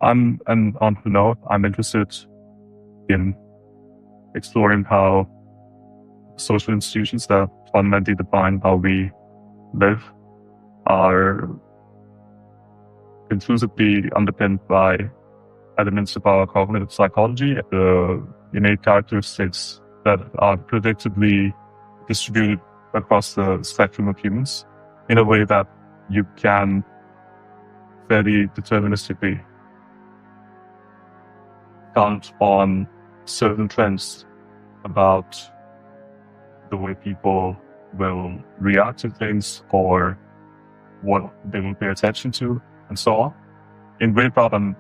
I'm an entrepreneur. I'm interested in exploring how social institutions that fundamentally define how we live are conclusively underpinned by elements of our cognitive psychology, the innate characteristics that are predictably distributed across the spectrum of humans in a way that you can fairly deterministically count on certain trends about the way people will react to things or what they will pay attention to and so on. In great part, I'm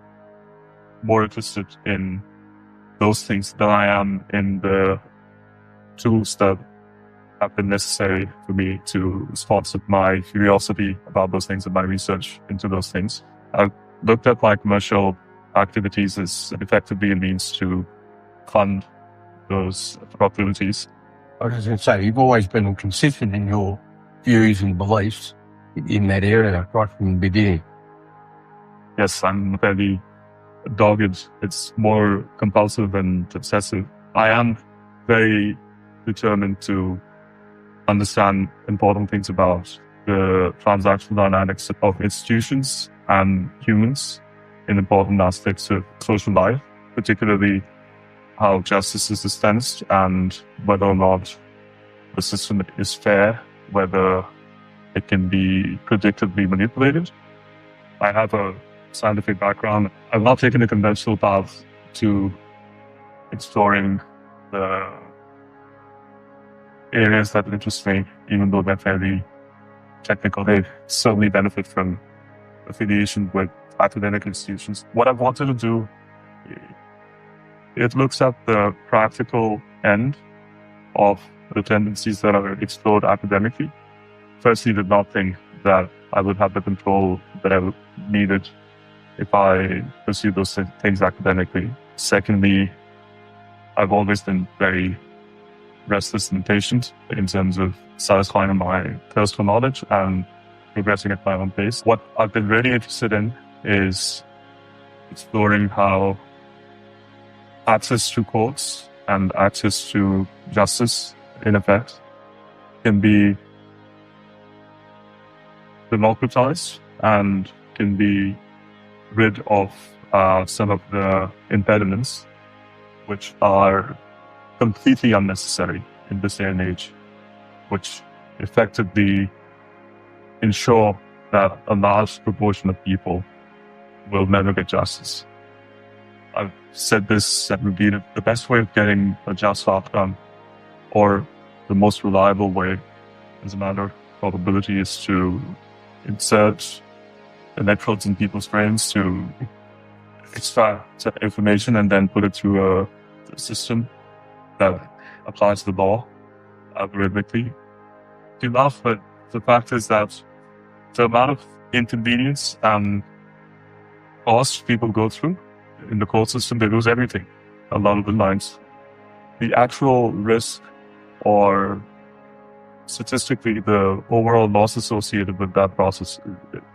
more interested in those things than I am in the tools that have been necessary for me to sponsor my curiosity about those things and my research into those things. I've looked at my commercial activities as effectively a means to fund those probabilities. I was going to say, you've always been consistent in your views and beliefs in that area right from the beginning. Yes, I'm fairly dogged. It's more compulsive and obsessive. I am very determined to understand important things about the transactional dynamics of institutions and humans in important aspects of social life, particularly how justice is dispensed and whether or not the system is fair, whether it can be predictably manipulated. I have a scientific background. I've not taken a conventional path to exploring the areas that interest me, even though they're fairly technical. They certainly benefit from affiliation with academic institutions. What I've wanted to do, it looks at the practical end of the tendencies that are explored academically. Firstly, did not think that I would have the control that I needed if I pursued those things academically. Secondly, I've always been very restless and impatient in terms of satisfying my personal knowledge and progressing at my own pace. What I've been really interested in is exploring how access to courts and access to justice, in effect, can be democratized and can be rid of some of the impediments which are completely unnecessary in this day and age, which effectively ensure that a large proportion of people will never get justice. I've said this and repeated, the best way of getting a just outcome, or the most reliable way as a matter of probability, is to insert electrodes in people's brains to extract information and then put it through a system that applies the law algorithmically. You laugh, but the fact is that the amount of inconvenience and cost people go through in the court system, they lose everything along the lines. The actual risk, or statistically, the overall loss associated with that process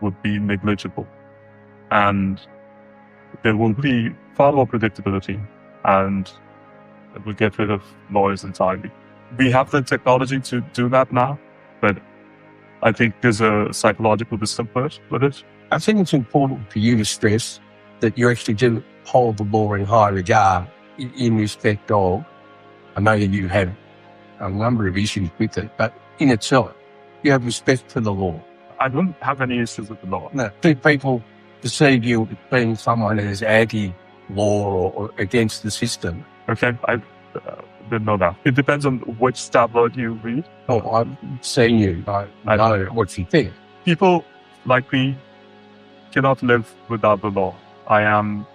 would be negligible. And there will be far more predictability, and it will get rid of lawyers entirely. We have the technology to do that now, but I think there's a psychological discomfort with it. I think it's important for you to stress that you actually do hold the law in high regard in respect of, I know that you have a number of issues with it, but in itself, you have respect for the law. I don't have any issues with the law. No, do people perceive you as being someone who is anti-law or against the system? Okay, I didn't know that. It depends on which tabloid you read. Oh, I've seen you. I know what you think. People like me cannot live without the law. I am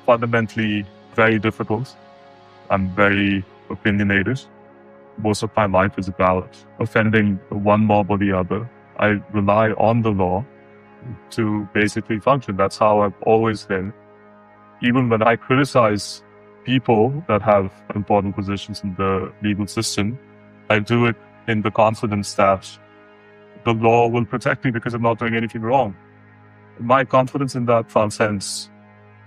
fundamentally very difficult. I'm very opinionated. Most of my life is about offending one mob or the other. I rely on the law to basically function. That's how I've always been. Even when I criticize people that have important positions in the legal system, I do it in the confidence that the law will protect me because I'm not doing anything wrong. My confidence in that transcends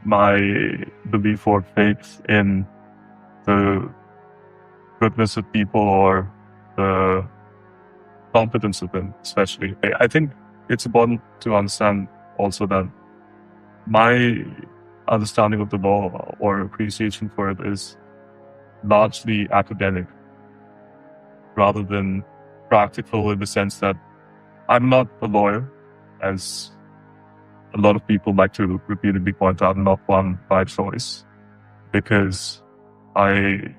my belief or faith in the goodness of people or the competence of them, especially. I think it's important to understand also that my understanding of the law or appreciation for it is largely academic rather than practical, in the sense that I'm not a lawyer, as a lot of people like to repeatedly point out, not one by choice, because I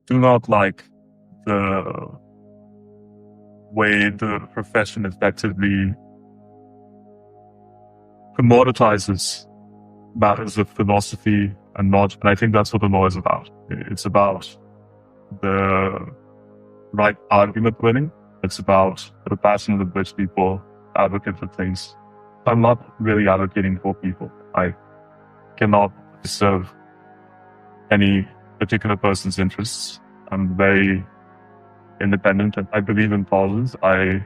do not like the way the profession effectively commoditizes matters of philosophy and knowledge. And I think that's what the law is about. It's about the right argument winning. It's about the passion with which people advocate for things. I'm not really advocating for people. I cannot serve any particular person's interests. I'm very independent, and I believe in causes. I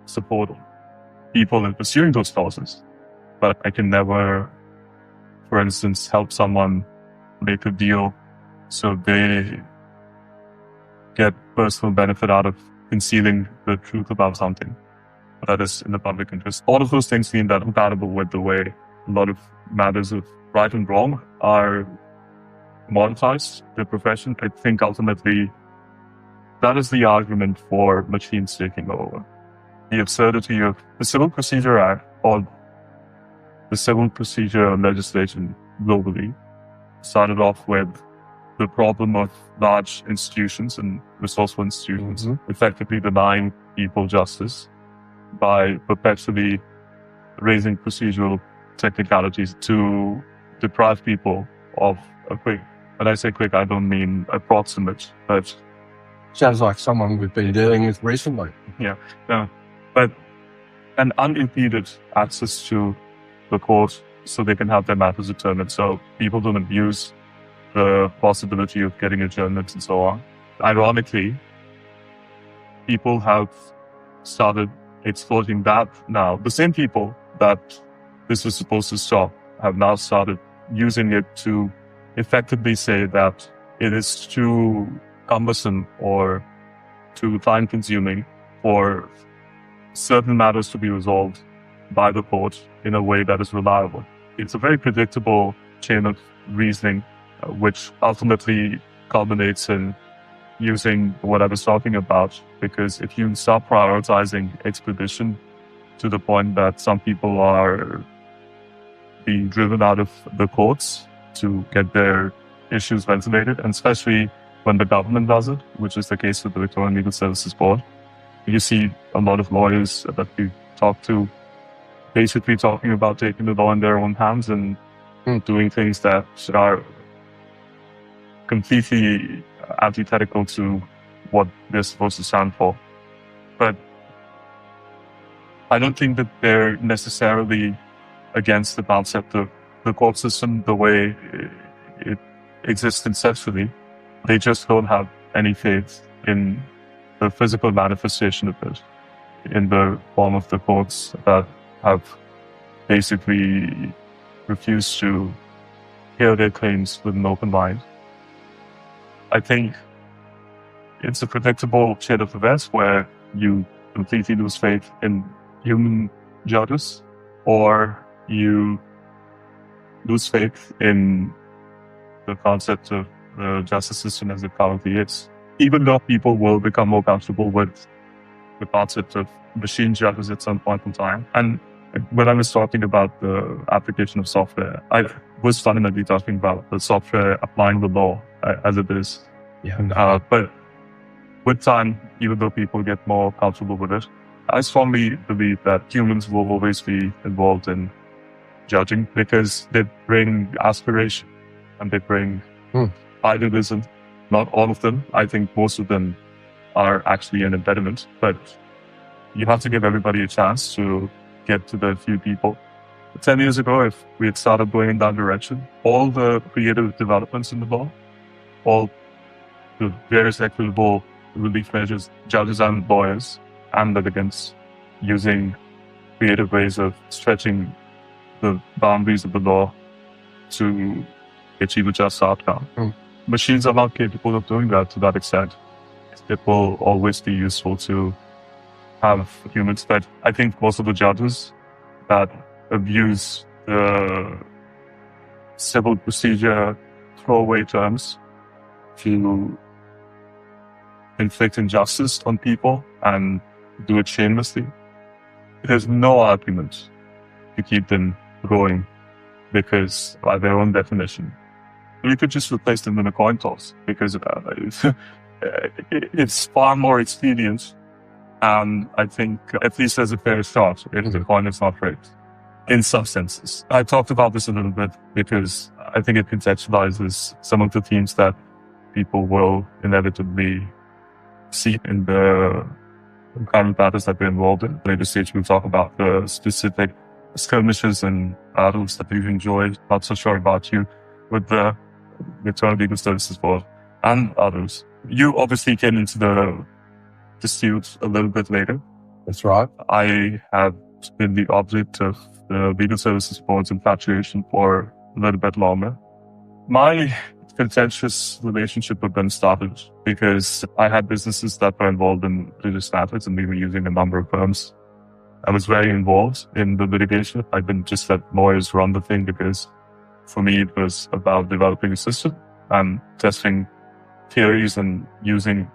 support people in pursuing those causes. But I can never, for instance, help someone make a deal so they get personal benefit out of concealing the truth about something that is in the public interest. All of those things mean that I'm compatible with the way a lot of matters of right and wrong are monetized, the profession. I think ultimately that is the argument for machines taking over. The absurdity of the Civil Procedure Act, or the civil procedure legislation globally, started off with the problem of large institutions and resourceful institutions effectively denying people justice by perpetually raising procedural technicalities to deprive people of a quick, when I say quick, I don't mean approximate, but Sounds like someone we've been dealing with recently. but an unimpeded access to the court so they can have their matters determined, so people don't abuse the possibility of getting adjournments and so on. Ironically, people have started exploiting that now. The same people that this was supposed to stop have now started using it to effectively say that it is too cumbersome or too time-consuming for certain matters to be resolved by the court in a way that is reliable. It's a very predictable chain of reasoning, which ultimately culminates in using what I was talking about, because if you start prioritizing expedition to the point that some people are being driven out of the courts to get their issues ventilated, and especially when the government does it, which is the case with the Victorian Legal Services Board, you see a lot of lawyers that we talk to basically talking about taking the law in their own hands and doing things that are completely antithetical to what they're supposed to stand for. But I don't think that they're necessarily against the concept of the court system the way it exists conceptually. They just don't have any faith in the physical manifestation of it in the form of the courts that have basically refused to hear their claims with an open mind. I think it's a predictable chain of events where you completely lose faith in human judges, or you lose faith in the concept of the justice system as it currently is. Even though people will become more comfortable with the concept of machine judges at some point in time. And when I was talking about the application of software, I was fundamentally talking about the software applying the law as it is. But with time, even though people get more comfortable with it, I strongly believe that humans will always be involved in judging because they bring aspiration and they bring idealism. Not all of them. I think most of them are actually an impediment, but you have to give everybody a chance to get to the few people. 10 years ago, if we had started going in that direction, all the creative developments in the law, all the various equitable relief measures, judges and lawyers and litigants using creative ways of stretching the boundaries of the law to achieve a just outcome. Machines are not capable of doing that to that extent. It will always be useful to have humans, but I think most of the judges that abuse the civil procedure throwaway terms to inflict injustice on people and do it shamelessly, there's no argument to keep them going, because by their own definition, you could just replace them in a coin toss, because it's far more expedient. And I think at least there's a fair shot if the coin is not rigged, in some senses. I talked about this a little bit because I think it contextualizes some of the themes that people will inevitably see in the current matters that we're involved in. Later stage, we'll talk about the specific skirmishes and battles that we've enjoyed. Not so sure about you with the Internal Legal Services Board and others. You obviously came into the dispute a little bit later. That's right. I have been the object of the Legal Services Board's infatuation for a little bit longer. My contentious relationship with them started because I had businesses that were involved in religious matters, and we were using a number of firms. I was very involved in the litigation. I didn't just let lawyers run the thing, because for me it was about developing a system and testing theories and using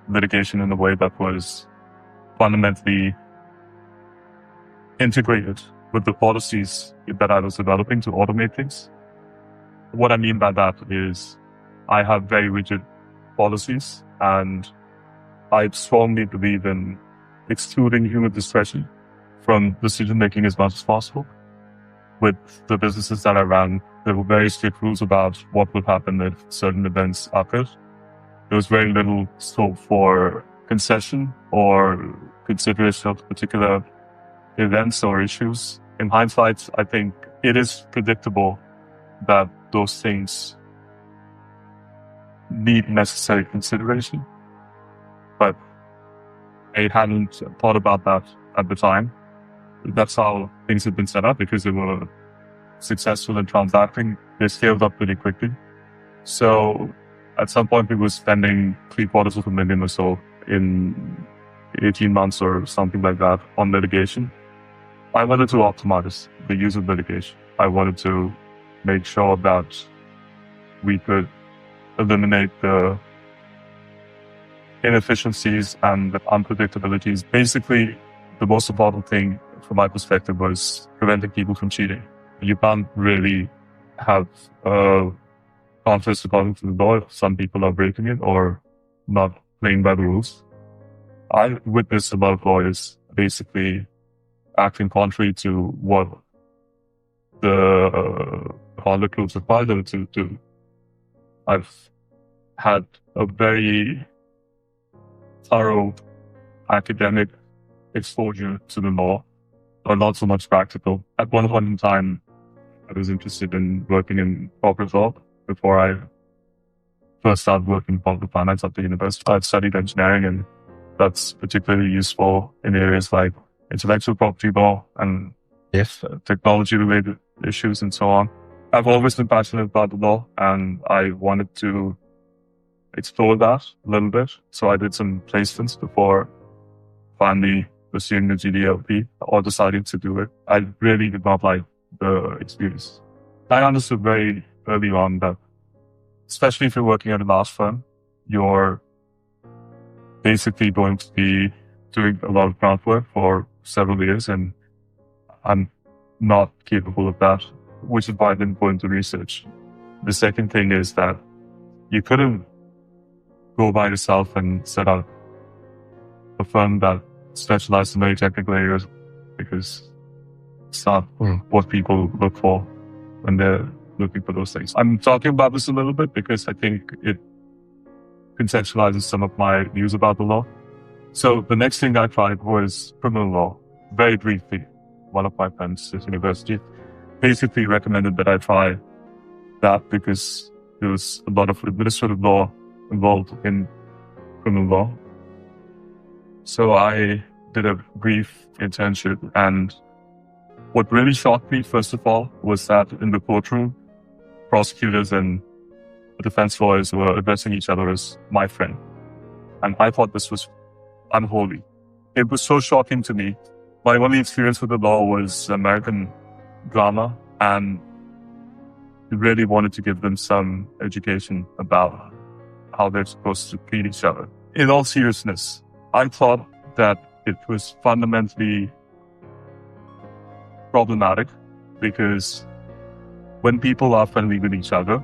litigation in a way that was fundamentally integrated with the policies that I was developing to automate things. What I mean by that is I have very rigid policies, and I strongly believe in excluding human discretion from decision-making as much as possible. With the businesses that I ran, there were very strict rules about what would happen if certain events occurred. There was very little scope for concession or consideration of particular events or issues. In hindsight, I think it is predictable that those things need necessary consideration, but I hadn't thought about that at the time. That's how things had been set up, because they were successful in transacting. They scaled up pretty quickly. So at some point, we were spending $750,000 or so in 18 months or something like that on litigation. I wanted to optimize the use of litigation. I wanted to make sure that we could eliminate the inefficiencies and the unpredictabilities. Basically, the most important thing from my perspective was preventing people from cheating. You can't really have a contest according to the law if some people are breaking it or not playing by the rules. I witnessed a lot of lawyers basically acting contrary to what the conduct rules require them to do. I've had a very thorough academic exposure to the law, but not so much practical. At one point in time, I was interested in working in corporate law before I first started working in corporate finance at the university. I studied engineering, and that's particularly useful in areas like intellectual property law and technology-related issues and so on. I've always been passionate about the law, and I wanted to explore that a little bit. So I did some placements before finally pursuing the GDLP or deciding to do it. I really did not like the experience. I understood very early on that, especially if you're working at a large firm, you're basically going to be doing a lot of groundwork for several years, and I'm not capable of that, which is why I didn't go into research. The second thing is that you couldn't go by yourself and set up a firm that specialized in very technical areas, because it's not what people look for when they're looking for those things. I'm talking about this a little bit because I think it conceptualizes some of my views about the law. So the next thing I tried was criminal law. Very briefly, one of my friends at university basically recommended that I try that because there was a lot of administrative law involved in criminal law. So I did a brief internship, and what really shocked me, first of all, was that in the courtroom, prosecutors and the defense lawyers were addressing each other as my friend. And I thought this was unholy. It was so shocking to me. My only experience with the law was American drama, and I really wanted to give them some education about how they're supposed to treat each other. In all seriousness, I thought that it was fundamentally problematic because when people are friendly with each other,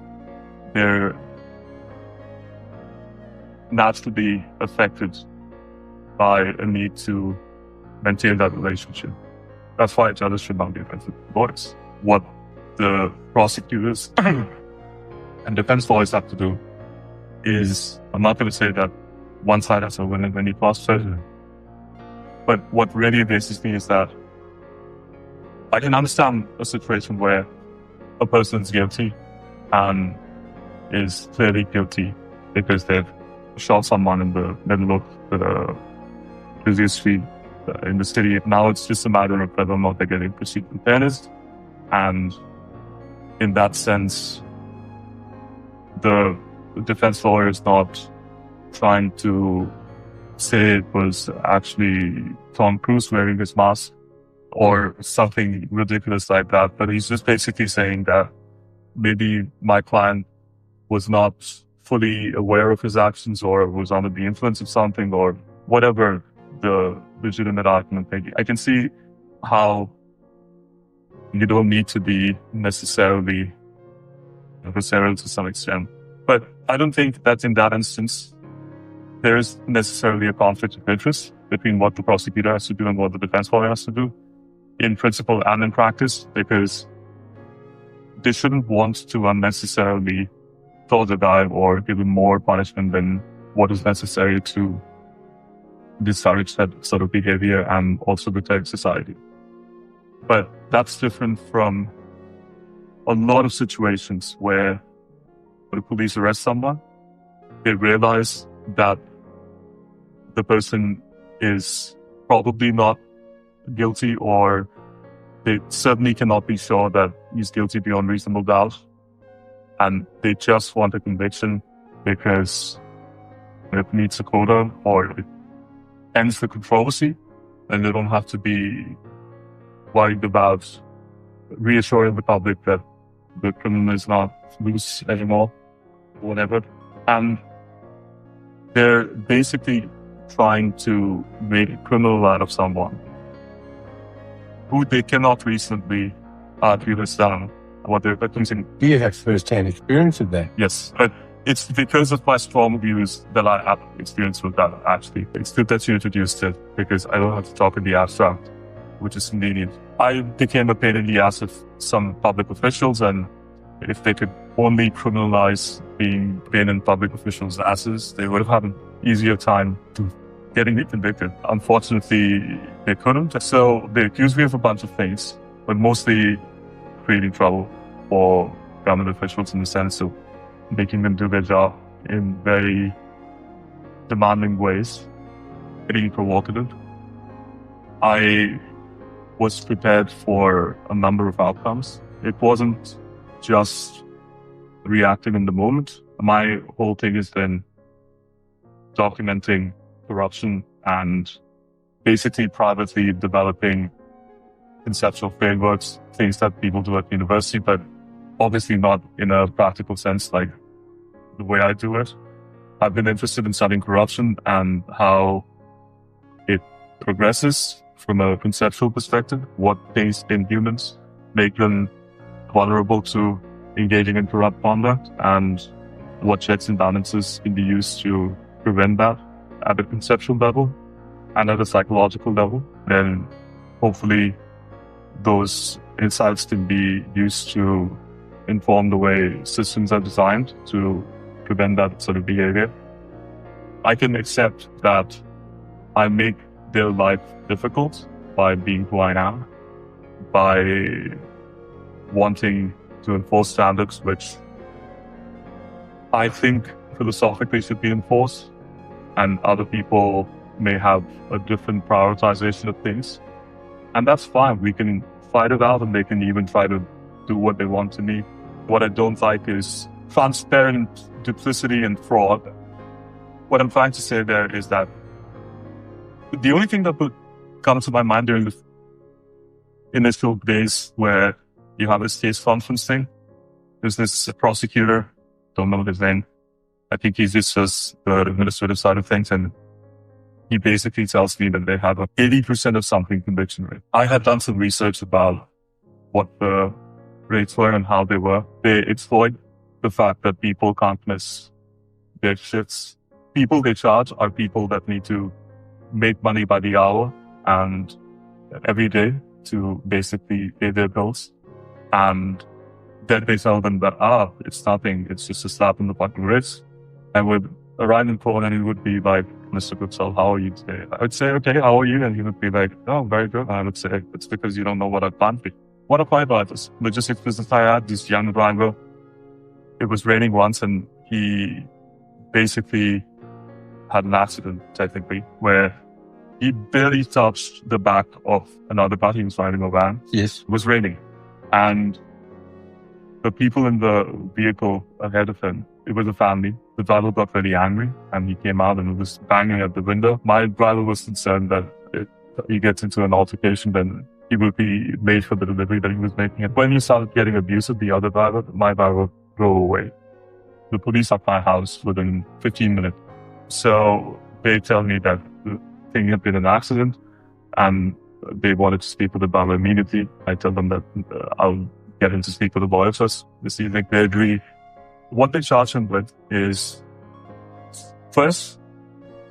they're naturally affected by a need to maintain that relationship. That's why judges should not be offensive lawyers. What the prosecutors and defense lawyers have to do is, I'm not going to say that one side has to win at any cost, but what really amazes me is that I can understand a situation where a person's guilty and is clearly guilty because they've shot someone in the middle of the busiest street in the city. Now it's just a matter of whether or not they're getting procedural fairness. And in that sense, the defense lawyer is not trying to say it was actually Tom Cruise wearing his mask or something ridiculous like that, but he's just basically saying that maybe my client was not fully aware of his actions or was under the influence of something or whatever the legitimate argument may be. I can see how you don't need to be necessarily adversarial to some extent. But I don't think that in that instance, there is necessarily a conflict of interest between what the prosecutor has to do and what the defense lawyer has to do, in principle and in practice, because they shouldn't want to unnecessarily throw the guy or give him more punishment than what is necessary to discourage that sort of behavior and also protect society. But that's different from a lot of situations where the police arrest someone, they realize that the person is probably not guilty, or they certainly cannot be sure that he's guilty beyond reasonable doubt, and they just want a conviction because it meets a quota or it ends the controversy, and they don't have to be worried about reassuring the public that the criminal is not loose anymore, or whatever. And they're basically trying to make a criminal out of someone who they cannot reasonably argue this down what they're accusing. Do you have first-hand experience of that? Yes, but it's because of my strong views that I have experience with that, actually. It's good that you introduced it because I don't have to talk in the abstract, which is convenient. I became a pain in the ass of some public officials, and if they could only criminalize being pain in public officials' asses, they would have had an easier time to getting me convicted. Unfortunately, they couldn't. So they accused me of a bunch of things, but mostly creating trouble for government officials in the sense of making them do their job in very demanding ways, getting provocative. I was prepared for a number of outcomes. It wasn't just reacting in the moment. My whole thing is then documenting corruption and basically privately developing conceptual frameworks, things that people do at university, but obviously not in a practical sense like the way I do it. I've been interested in studying corruption and how it progresses from a conceptual perspective, what things in humans make them vulnerable to engaging in corrupt conduct, and what checks and balances can be used to prevent that at a conceptual level and at a psychological level. Then hopefully those insights can be used to inform the way systems are designed to prevent that sort of behavior. I can accept that I make their life difficult by being who I am, by wanting to enforce standards which I think philosophically should be enforced, and other people may have a different prioritization of things. And that's fine. We can fight it out, and they can even try to do what they want to me. What I don't like is transparent duplicity and fraud. What I'm trying to say there is that the only thing that would come to my mind during the initial days where you have this case conference thing, there's this prosecutor, don't know his name. I think he just does the administrative side of things, and he basically tells me that they have a 80% of something conviction rate. I had done some research about what the rates were and how they were. They exploit the fact that people can't miss their shifts. People they charge are people that need to make money by the hour and every day to basically pay their bills. And then they tell them that, it's nothing, it's just a slap in the fucking wrist. I would arrive in phone and it would be like, Mr. Goodsell, how are you today? I would say, okay, how are you? And he would be like, oh, very good. And I would say, it's because you don't know what I've done for you. One of my drivers, logistics business I had, this young driver, it was raining once and he basically had an accident, technically, where he barely touched the back of another car. He was driving a van. Yes. It was raining. And the people in the vehicle ahead of him, it was a family. The driver got very angry and he came out and was banging at the window. My driver was concerned that if he gets into an altercation, then he will be late for the delivery that he was making. And when he started getting abusive, the other driver, my driver, drove away. The police at my house within 15 minutes. So they tell me that the thing had been an accident and they wanted to speak with the driver immediately. I tell them that I'll get him to speak with the lawyer first this evening. They agree. What they charge him with is, first,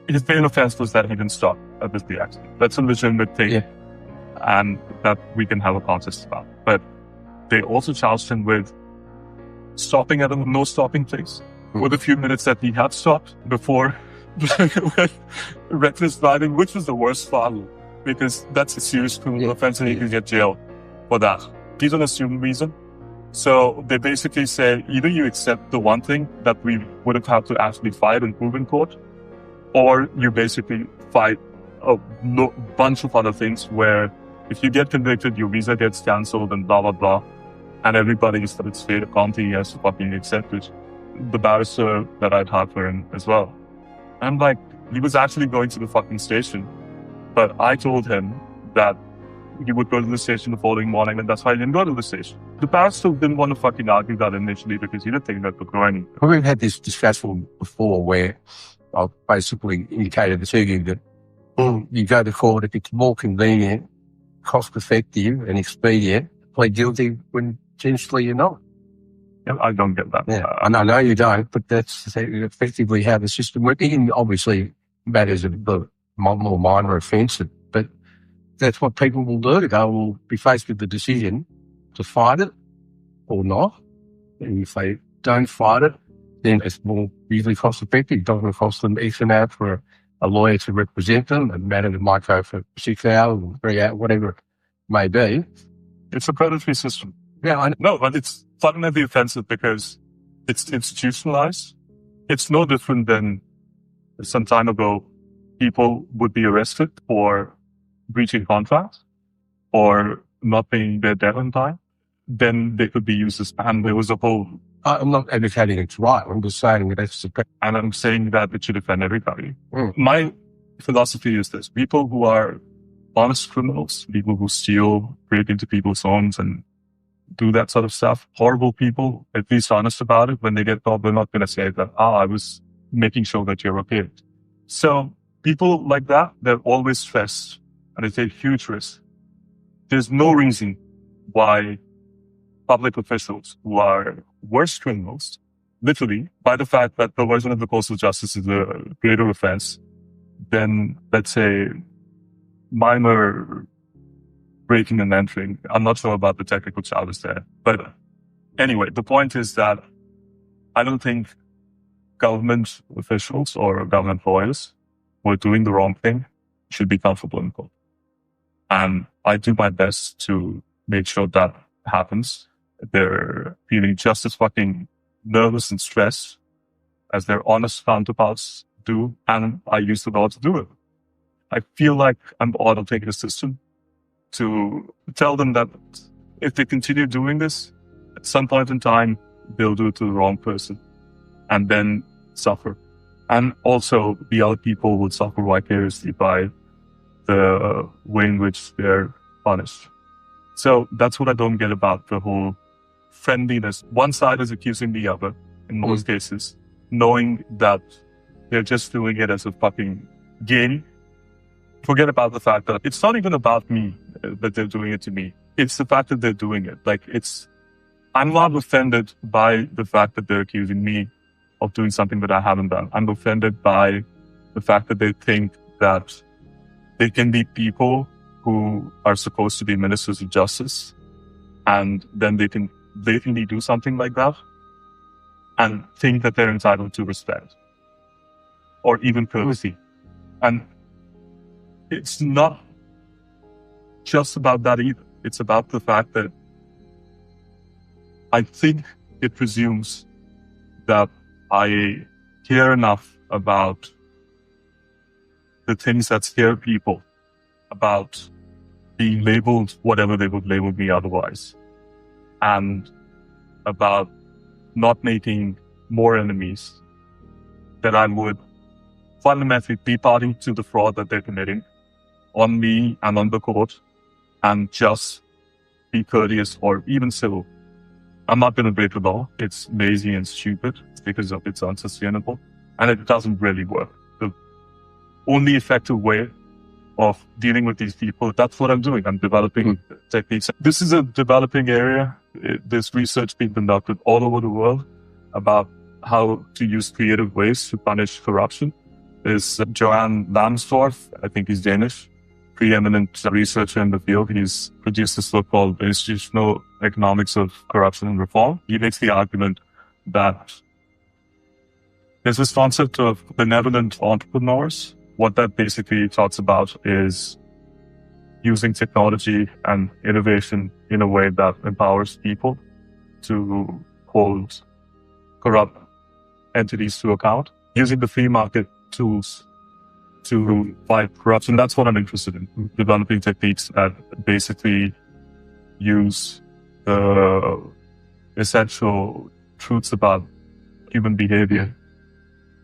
his main offense was that he didn't stop at the accident. That's a legitimate thing, and that we can have a contest about. But they also charged him with stopping at a no stopping place with a few minutes that he had stopped before reckless driving, which was the worst part, because that's a serious criminal offense and he can get jailed for that. He's an assumed reason. So they basically say, either you accept the one thing that we would have had to actually fight and prove in court, or you basically fight a bunch of other things where if you get convicted, your visa gets cancelled and blah, blah, blah. And everybody is that it's fair accounting, he has to fucking accept it. The barrister that I'd had for him as well. I'm like, he was actually going to the fucking station, but I told him that he would go to the station the following morning, and that's why he didn't go to the station. The barrister didn't want to fucking argue that initially because he didn't think that would go anywhere. We've had this discussion before where I've basically indicated to you that you go to court if it's more convenient, cost effective and expedient, plead guilty when potentially you're not. Yeah, I don't get that. Yeah, I know you don't, but that's effectively how the system works. And obviously matters of the more minor offence, but that's what people will do. They will be faced with the decision to fight it or not. And if they don't fight it, then it's more usually cost effective. It doesn't cost them X amount for a lawyer to represent them. A matter that might go for 6 hours or 3 hours, whatever it may be. It's a predatory system. Yeah, I know. No, but it's fundamentally offensive because it's institutionalized. It's no different than some time ago, people would be arrested for breaching contracts or not paying their debt on time. Then they could be used as, and there was a whole... I'm not advocating it's right. I'm just saying that that's... And I'm saying that it should offend everybody. My philosophy is this. People who are honest criminals, people who steal, break into people's homes and do that sort of stuff, horrible people, at least honest about it. When they get caught, they're not going to say that, I was making sure that you're okay. So people like that, they're always stressed and they take huge risks. There's no reason why public officials who are worse criminals, literally, by the fact that perversion of the course of justice is a greater offense than, let's say, minor breaking and entering. I'm not sure about the technical charges there. But anyway, the point is that I don't think government officials or government lawyers who are doing the wrong thing should be comfortable in court. And I do my best to make sure that happens. They're feeling just as fucking nervous and stressed as their honest counterparts do. And I use the law to do it. I feel like I'm auditing the system to tell them that if they continue doing this, At some point in time, they'll do it to the wrong person and then suffer. And also the other people will suffer vicariously by the way in which they're punished. So that's what I don't get about the whole friendliness. One side is accusing the other in most cases, knowing that they're just doing it as a fucking game. Forget about the fact that it's not even about me that they're doing it to me. It's the fact that they're doing it. I'm not offended by the fact that they're accusing me of doing something that I haven't done. I'm offended by the fact that they think that they can be people who are supposed to be ministers of justice, and then they can blatantly do something like that and think that they're entitled to respect or even courtesy. And it's not just about that either. It's about the fact that I think it presumes that I care enough about the things that scare people, about being labeled whatever they would label me otherwise, and about not making more enemies, that I would fundamentally be party to the fraud that they're committing on me and on the court, and just be courteous or even civil. I'm not going to break the law. It's lazy and stupid because it's unsustainable, and it doesn't really work. The only effective way of dealing with these people, that's what I'm doing. I'm developing techniques. This is a developing area. There's research being conducted all over the world about how to use creative ways to punish corruption. There's Johan Lansdorff, I think he's Danish, preeminent researcher in the field. He's produced this book called Institutional Economics of Corruption and Reform. He makes the argument that there's this concept of benevolent entrepreneurs. What that basically talks about is using technology and innovation in a way that empowers people to hold corrupt entities to account, using the free market tools to fight corruption. That's what I'm interested in, developing techniques that basically use the essential truths about human behavior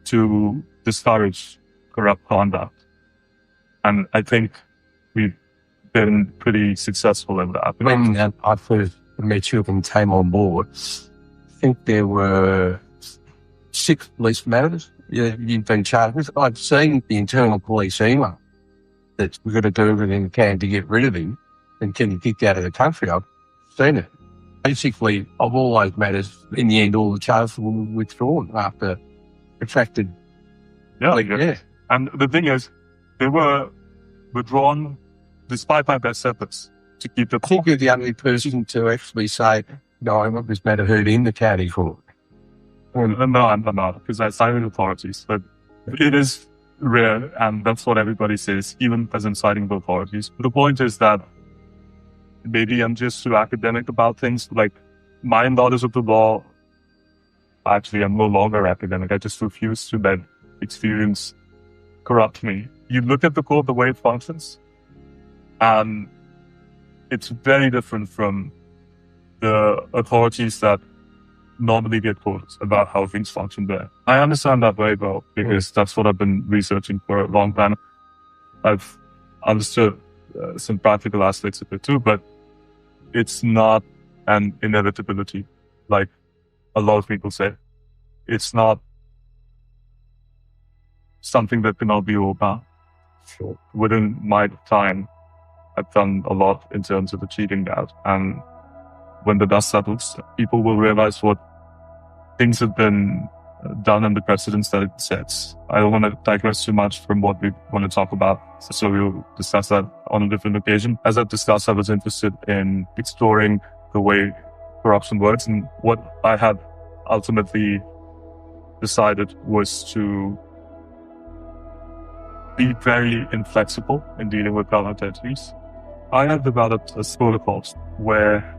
to discourage corrupt conduct. And I think we've been pretty successful in that. When I first met you and came on board, I think there were 6 police matters you've been charged with. I've seen the internal police email that we're going to do everything we can to get rid of him and get him kicked out of the country. I've seen it. Basically, of all those matters, in the end, all the charges were withdrawn after protracted. Yeah. And the thing is, they were withdrawn despite my best efforts to keep the. I think you're the only person to actually say, no, I want this matter heard in the county court. No, I'm not, because I cited authorities. But it is rare, and that's what everybody says, even as in citing the authorities. But the point is that maybe I'm just too academic about things. Like, my knowledge of the law, actually, I'm no longer academic. I just refuse to let experience corrupt me. You look at the court, the way it functions, and it's very different from the authorities that normally get quotes about how things function there. I understand that very well because that's what I've been researching for a long time. I've understood some practical aspects of it too, but it's not an inevitability like a lot of people say. It's not something that cannot be overcome. Sure. Within my time, I've done a lot in terms of achieving that. And when the dust settles, people will realize what things have been done and the precedents that it sets. I don't want to digress too much from what we want to talk about, so we'll discuss that on a different occasion. As I've discussed, I was interested in exploring the way corruption works, and what I had ultimately decided was to be very inflexible in dealing with government entities. I have developed a protocol where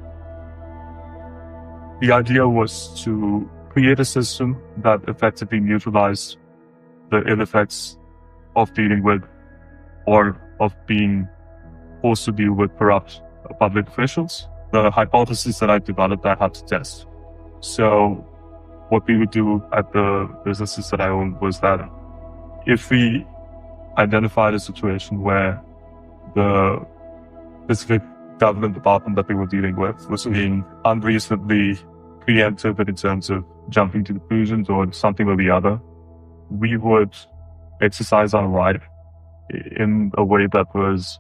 the idea was to create a system that effectively neutralized the ill effects of dealing with or of being forced to deal with corrupt public officials, the hypothesis that I developed, I had to test. So what we would do at the businesses that I owned was that if we identified a situation where the specific government department that we were dealing with was being unreasonably preemptive in terms of jumping to conclusions or something or the other, we would exercise our right in a way that was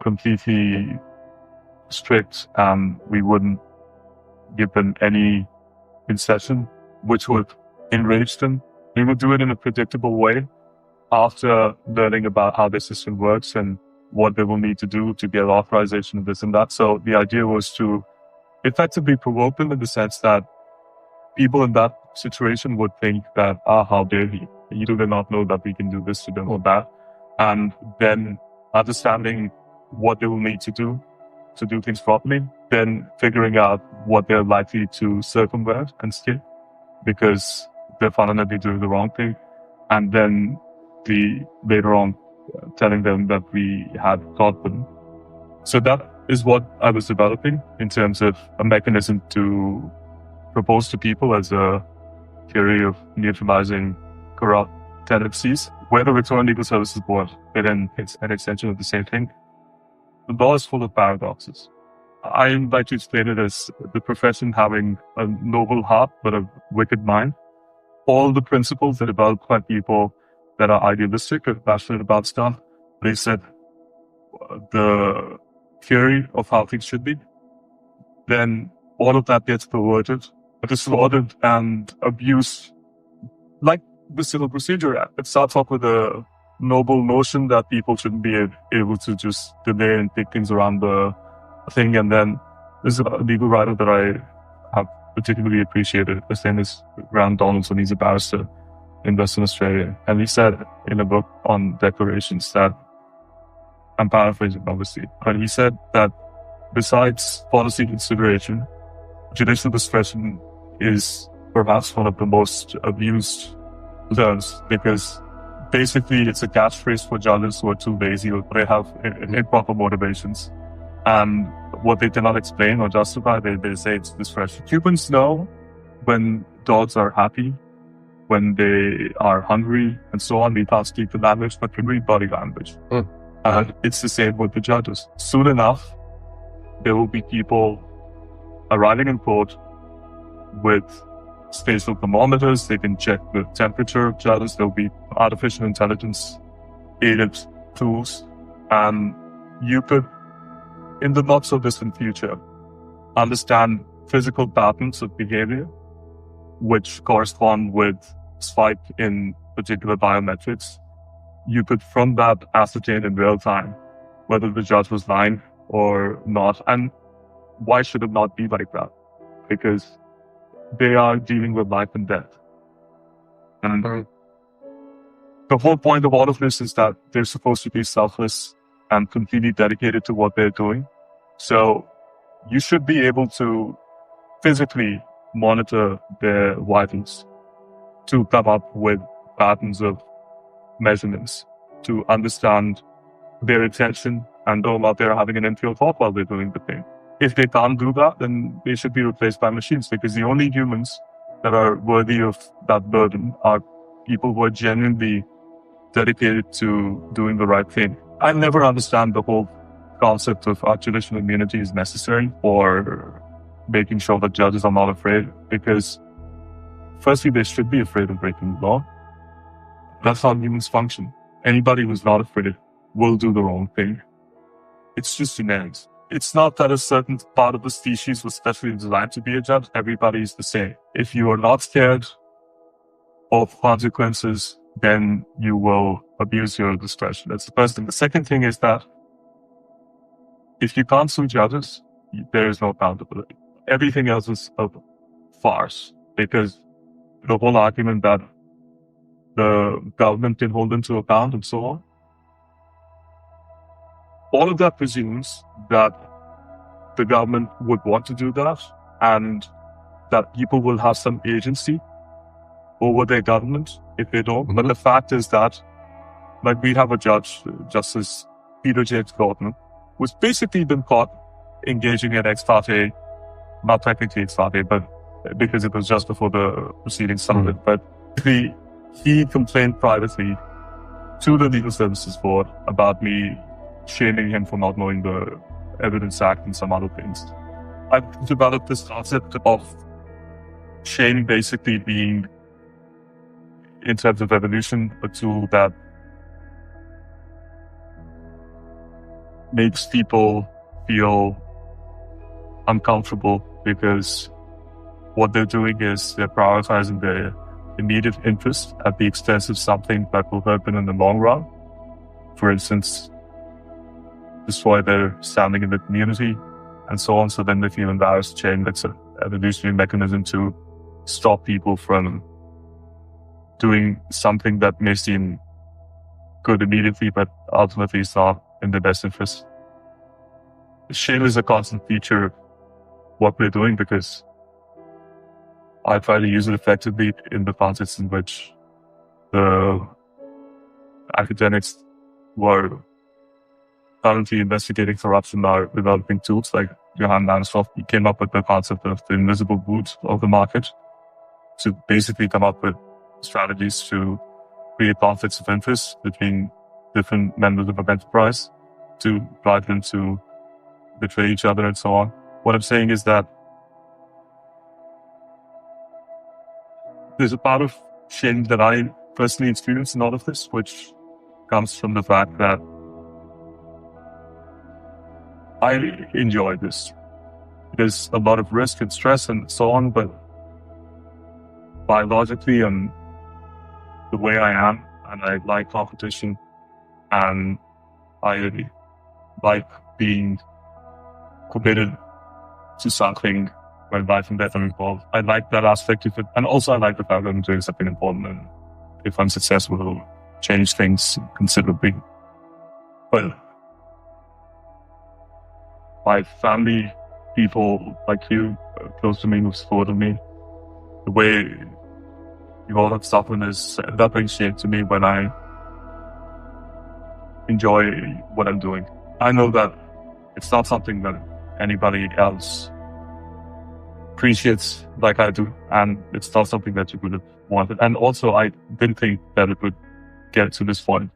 completely strict, and we wouldn't give them any concession, which would enrage them. We would do it in a predictable way after learning about how the system works and what they will need to do to get authorization of this and that. So the idea was to effectively provoke them in the sense that people in that situation would think that, how dare he? You do not know that we can do this to them or that. And then understanding what they will need to do things properly, then figuring out what they're likely to circumvent and skip because they're fundamentally doing the wrong thing. And then later on telling them that we had taught them. So that is what I was developing in terms of a mechanism to propose to people as a theory of neutralizing corrupt tendencies, where the Victorian Legal Services Board fit in. It's an extension of the same thing. The law is full of paradoxes. I like to explain it as the profession having a noble heart but a wicked mind. All the principles that are developed by people that are idealistic or passionate about stuff, they said the theory of how things should be, then all of that gets perverted, distorted, and abused. Like the Civil Procedure Act, it starts off with a noble notion that people shouldn't be able to just delay and take things around the thing. And then there's a legal writer that I have particularly appreciated. His name is Grant Donaldson. He's a barrister in Western Australia. And he said in a book on declarations that, I'm paraphrasing obviously, but he said that besides policy consideration, judicial discretion is perhaps one of the most abused terms because basically it's a catchphrase for judges who are too lazy or they have improper motivations. And what they cannot explain or justify, they say it's discretion. Humans know when dogs are happy, when they are hungry, and so on. We can't speak the language, but we read body language. And it's the same with the judges. Soon enough, there will be people arriving in court with spatial thermometers. They can check the temperature of judges. There'll be artificial intelligence aided tools. And you could, in the not so distant future, understand physical patterns of behavior, which correspond with spike in particular biometrics. You could, from that, ascertain in real time whether the judge was lying or not. And why should it not be like that? Because they are dealing with life and death. And the whole point of all of this is that they're supposed to be selfless and completely dedicated to what they're doing. So you should be able to physically monitor their vitals to come up with patterns of measurements, to understand their attention and whether or not they're having an infield thought while they're doing the thing. If they can't do that, then they should be replaced by machines, because the only humans that are worthy of that burden are people who are genuinely dedicated to doing the right thing. I never understand the whole concept of our judicial immunity is necessary for making sure that judges are not afraid, because firstly, they should be afraid of breaking the law. That's how humans function. Anybody who's not afraid will do the wrong thing. It's just inherent. It's not that a certain part of the species was specially designed to be a judge. Everybody is the same. If you are not scared of consequences, then you will abuse your discretion. That's the first thing. The second thing is that if you can't sue judges, there is no accountability. Everything else is a farce, because the whole argument that the government can hold them to account and so on, all of that presumes that the government would want to do that and that people will have some agency over their government if they don't. But the fact is that, like, we have a judge, Justice Peter James Gordon, who's basically been caught engaging in ex parte, not technically ex parte, but because it was just before the proceedings started. But he complained privately to the Legal Services Board about me shaming him for not knowing the Evidence Act and some other things. I've developed this concept of shame basically being, in terms of evolution, a tool that makes people feel uncomfortable because what they're doing is they're prioritizing their immediate interest at the expense of something that will hurt them in the long run. For instance, destroy their standing in the community and so on. So then they feel embarrassed. Shame, that's an evolutionary mechanism to stop people from doing something that may seem good immediately, but ultimately is not in their best interest. Shame is a constant feature of what we're doing because I try to use it effectively in the context in which the academics who are currently investigating corruption are developing tools like Johann Langsdorff. He came up with the concept of the invisible boot of the market to basically come up with strategies to create conflicts of interest between different members of an enterprise to drive them to betray each other and so on. What I'm saying is that there's a part of shame that I personally experience in all of this, which comes from the fact that I enjoy this. There's a lot of risk and stress and so on, but biologically and the way I am, and I like competition, and I like being committed to something when life and death are involved. I like that aspect of it. And also I like the fact that I'm doing something important, and if I'm successful, it'll change things considerably. But my family, people like you, close to me, who supported me, the way you all have suffered that brings shame to me when I enjoy what I'm doing. I know that it's not something that anybody else appreciates like I do, and it's not something that you would have wanted. And also, I didn't think that it would get to this point.